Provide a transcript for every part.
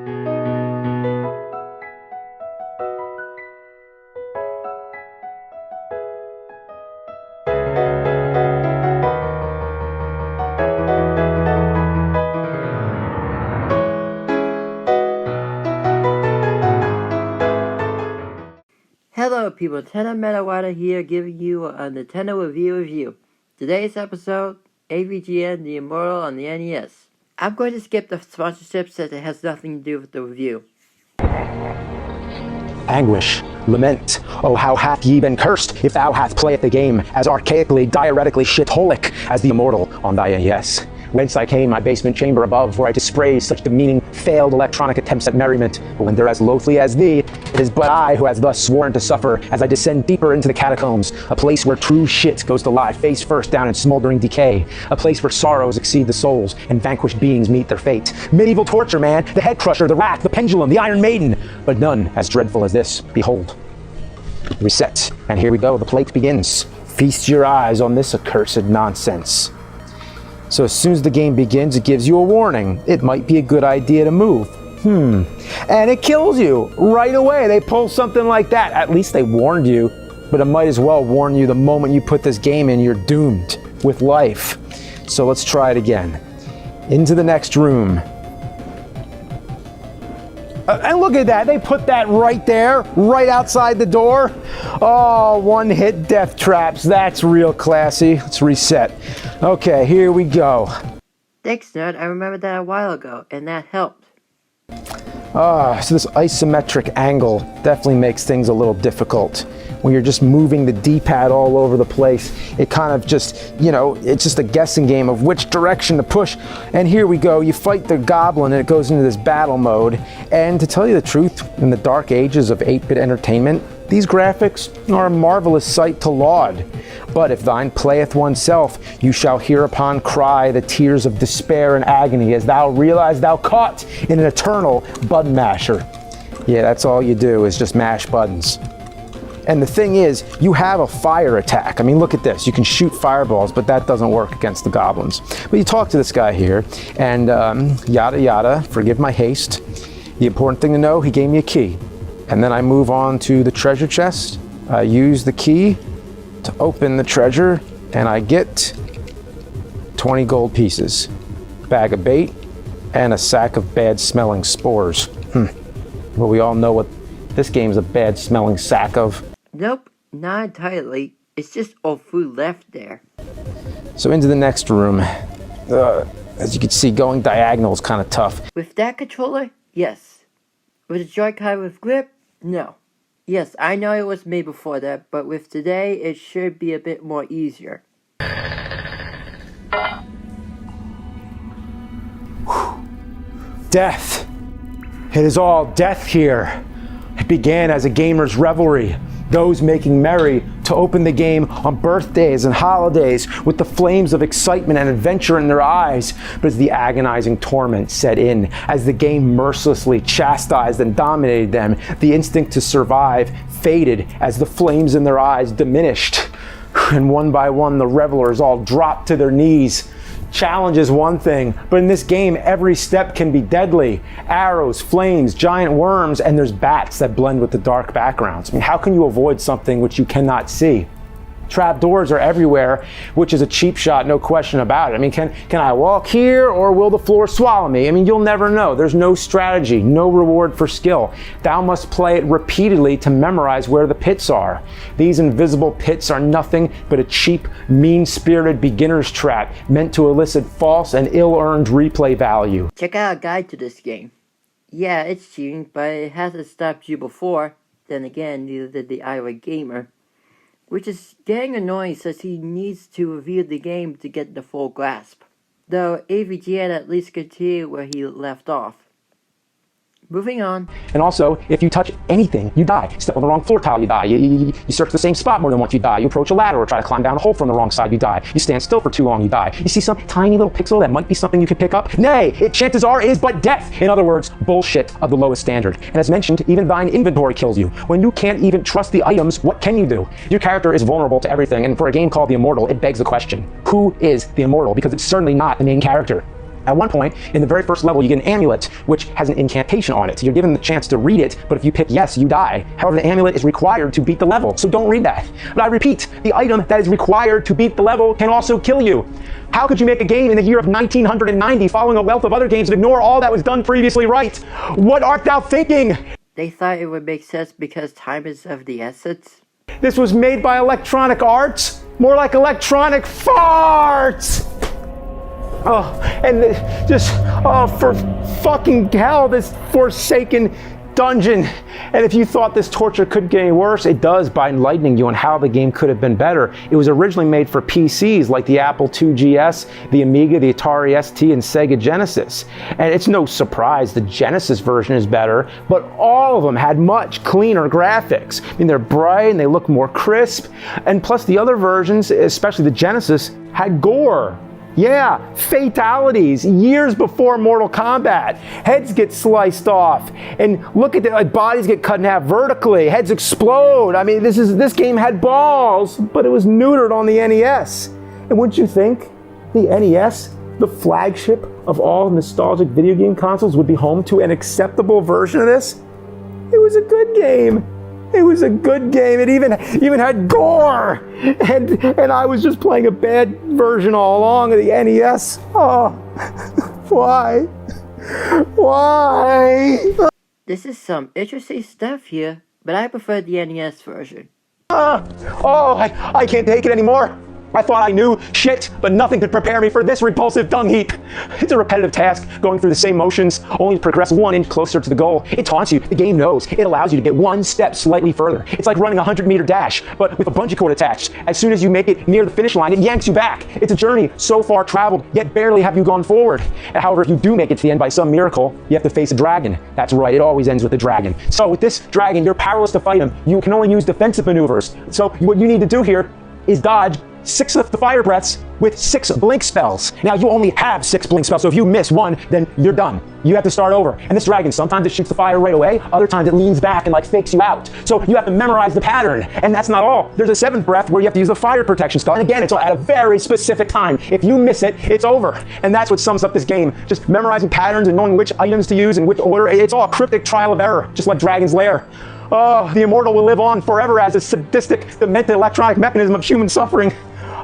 Hello people, Nintendo Metawada here giving you a Nintendo review. Today's episode, AVGN The Immortal on the NES. I'm going to skip the sponsorship since it has nothing to do with the review. Anguish, lament, oh how hath ye been cursed if thou hath played the game as archaically, diuretically shitholic as the Immortal on thy NES. Whence I came, my basement chamber above, where I dispraise such demeaning, failed electronic attempts at merriment. But when they're as loathly as thee, it is but I who has thus sworn to suffer as I descend deeper into the catacombs, a place where true shit goes to lie face first down in smoldering decay, a place where sorrows exceed the souls and vanquished beings meet their fate. Medieval torture, man, the head crusher, the rack, the pendulum, the Iron Maiden, but none as dreadful as this. Behold. Reset, and here we go, the plate begins. Feast your eyes on this accursed nonsense. So as soon as the game begins, it gives you a warning. It might be a good idea to move. And it kills you right away. They pull something like that. At least they warned you, but it might as well warn you the moment you put this game in, you're doomed with life. So let's try it again. Into the next room. And look at that, they put that right there, right outside the door. Oh, one-hit death traps, that's real classy. Let's reset. Okay, here we go. Thanks, Nerd. I remembered that a while ago, and that helped. So this isometric angle definitely makes things a little difficult. When you're just moving the D-pad all over the place, it kind of just, it's just a guessing game of which direction to push. And here we go, you fight the goblin and it goes into this battle mode. And to tell you the truth, in the dark ages of 8-bit entertainment, these graphics are a marvelous sight to laud. But if thine playeth oneself, you shall hereupon cry the tears of despair and agony as thou realize thou caught in an eternal button masher. Yeah, that's all you do is just mash buttons. And the thing is, you have a fire attack. I mean, look at this. You can shoot fireballs, but that doesn't work against the goblins. But you talk to this guy here, and yada yada, forgive my haste. The important thing to know, he gave me a key. And then I move on to the treasure chest. I use the key to open the treasure, and I get 20 gold pieces, bag of bait, and a sack of bad-smelling spores. Well, we all know what this game's a bad-smelling sack of. Nope, not entirely. It's just old food left there. So into the next room. As you can see, going diagonal is kind of tough. With that controller, yes. With a Joy-Con with grip, no. Yes, I know it was made before that, but with today, it should be a bit more easier. Death. It is all death here. It began as a gamer's revelry, those making merry to open the game on birthdays and holidays with the flames of excitement and adventure in their eyes. But as the agonizing torment set in, as the game mercilessly chastised and dominated them, the instinct to survive faded as the flames in their eyes diminished. And one by one, the revelers all dropped to their knees. Challenge is one thing, but in this game, every step can be deadly. Arrows, flames, giant worms, and there's bats that blend with the dark backgrounds. I mean, how can you avoid something which you cannot see? Trapdoors are everywhere, which is a cheap shot, no question about it. I mean, can I walk here or will the floor swallow me? I mean, you'll never know. There's no strategy, no reward for skill. Thou must play it repeatedly to memorize where the pits are. These invisible pits are nothing but a cheap, mean-spirited beginner's trap meant to elicit false and ill-earned replay value. Check out a guide to this game. Yeah, it's cheating, but it hasn't stopped you before. Then again, neither did the irate gamer. Which is getting annoying since he needs to review the game to get the full grasp. Though AVGN at least continued where he left off. Moving on. And also, if you touch anything, you die. Step on the wrong floor tile, you die. You search the same spot more than once, you die. You approach a ladder or try to climb down a hole from the wrong side, you die. You stand still for too long, you die. You see some tiny little pixel that might be something you could pick up? Nay, it chances are is but death. In other words, bullshit of the lowest standard. And as mentioned, even thine inventory kills you. When you can't even trust the items, what can you do? Your character is vulnerable to everything, and for a game called The Immortal, it begs the question, who is the Immortal? Because it's certainly not the main character. At one point, in the very first level, you get an amulet, which has an incantation on it. So you're given the chance to read it, but if you pick yes, you die. However, the amulet is required to beat the level, so don't read that. But I repeat, the item that is required to beat the level can also kill you. How could you make a game in the year of 1990 following a wealth of other games and ignore all that was done previously right? What art thou thinking? They thought it would make sense because time is of the essence. This was made by Electronic Arts? More like electronic farts! Oh, and for fucking hell, this forsaken dungeon. And if you thought this torture couldn't get any worse, it does by enlightening you on how the game could have been better. It was originally made for PCs like the Apple IIgs, the Amiga, the Atari ST, and Sega Genesis. And it's no surprise the Genesis version is better, but all of them had much cleaner graphics. I mean, they're bright and they look more crisp. And plus the other versions, especially the Genesis, had gore. Yeah, fatalities, years before Mortal Kombat. Heads get sliced off, and look at the bodies get cut in half vertically. Heads explode. I mean, this game had balls, but it was neutered on the NES. And wouldn't you think the NES, the flagship of all nostalgic video game consoles, would be home to an acceptable version of this? It was a good game. It was a good game. It even had gore, and I was just playing a bad version all along of the NES. Oh, why? Why? This is some interesting stuff here, but I prefer the NES version. I can't take it anymore. I thought I knew shit, but nothing could prepare me for this repulsive dung heap. It's a repetitive task, going through the same motions, only to progress 1 inch closer to the goal. It taunts you. The game knows. It allows you to get 1 step slightly further. It's like running a 100-meter dash, but with a bungee cord attached. As soon as you make it near the finish line, it yanks you back. It's a journey so far traveled, yet barely have you gone forward. And however, if you do make it to the end by some miracle, you have to face a dragon. That's right, it always ends with a dragon. So with this dragon, you're powerless to fight him. You can only use defensive maneuvers. So what you need to do here is dodge 6 of the fire breaths with 6 blink spells. Now you only have 6 blink spells, so if you miss one, then you're done. You have to start over. And this dragon, sometimes it shoots the fire right away, other times it leans back and like fakes you out. So you have to memorize the pattern. And that's not all. There's a 7th breath where you have to use the fire protection spell. And again, it's at a very specific time. If you miss it, it's over. And that's what sums up this game. Just memorizing patterns and knowing which items to use in which order. It's all a cryptic trial of error, just like Dragon's Lair. Oh, the Immortal will live on forever as a sadistic, demented electronic mechanism of human suffering.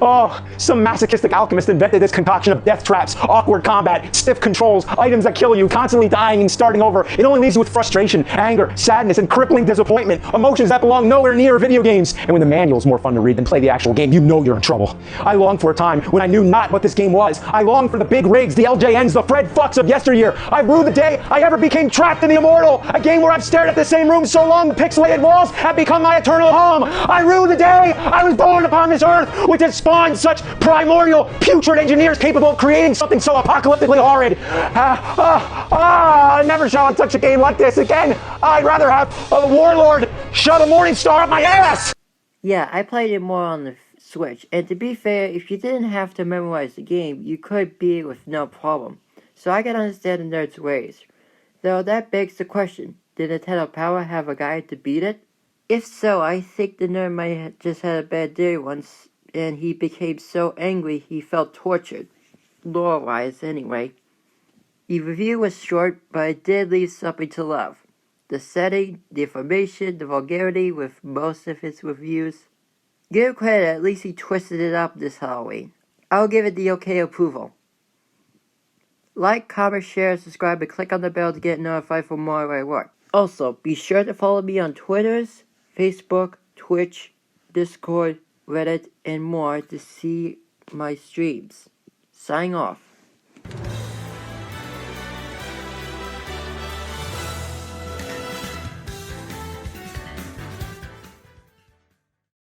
Oh, some masochistic alchemist invented this concoction of death traps, awkward combat, stiff controls, items that kill you, constantly dying and starting over. It only leaves you with frustration, anger, sadness, and crippling disappointment. Emotions that belong nowhere near video games. And when the manual's more fun to read than play the actual game, you know you're in trouble. I long for a time when I knew not what this game was. I long for the big rigs, the LJNs, the Fred Fucks of yesteryear. I rue the day I ever became trapped in the Immortal, a game where I've stared at the same room so long the pixelated walls have become my eternal home. I rue the day I was born upon this earth, which has spawned such primordial, putrid engineers capable of creating something so apocalyptically horrid. Never shall I touch a game like this again. I'd rather have a warlord shove a morning star up my ass. Yeah, I played it more on the Switch, and to be fair, if you didn't have to memorize the game, you could beat it with no problem. So I can understand the nerd's ways. Though that begs the question, did Nintendo Power have a guide to beat it? If so, I think the nerd might have just had a bad day once, and he became so angry he felt tortured. Lore-wise, anyway. The review was short, but it did leave something to love. The setting, the information, the vulgarity with most of his reviews. Give him credit, at least he twisted it up this Halloween. I'll give it the okay approval. Like, comment, share, subscribe, and click on the bell to get notified for more of my work. Also, be sure to follow me on Twitters, Facebook, Twitch, Discord, Reddit, and more to see my streams. Sign off.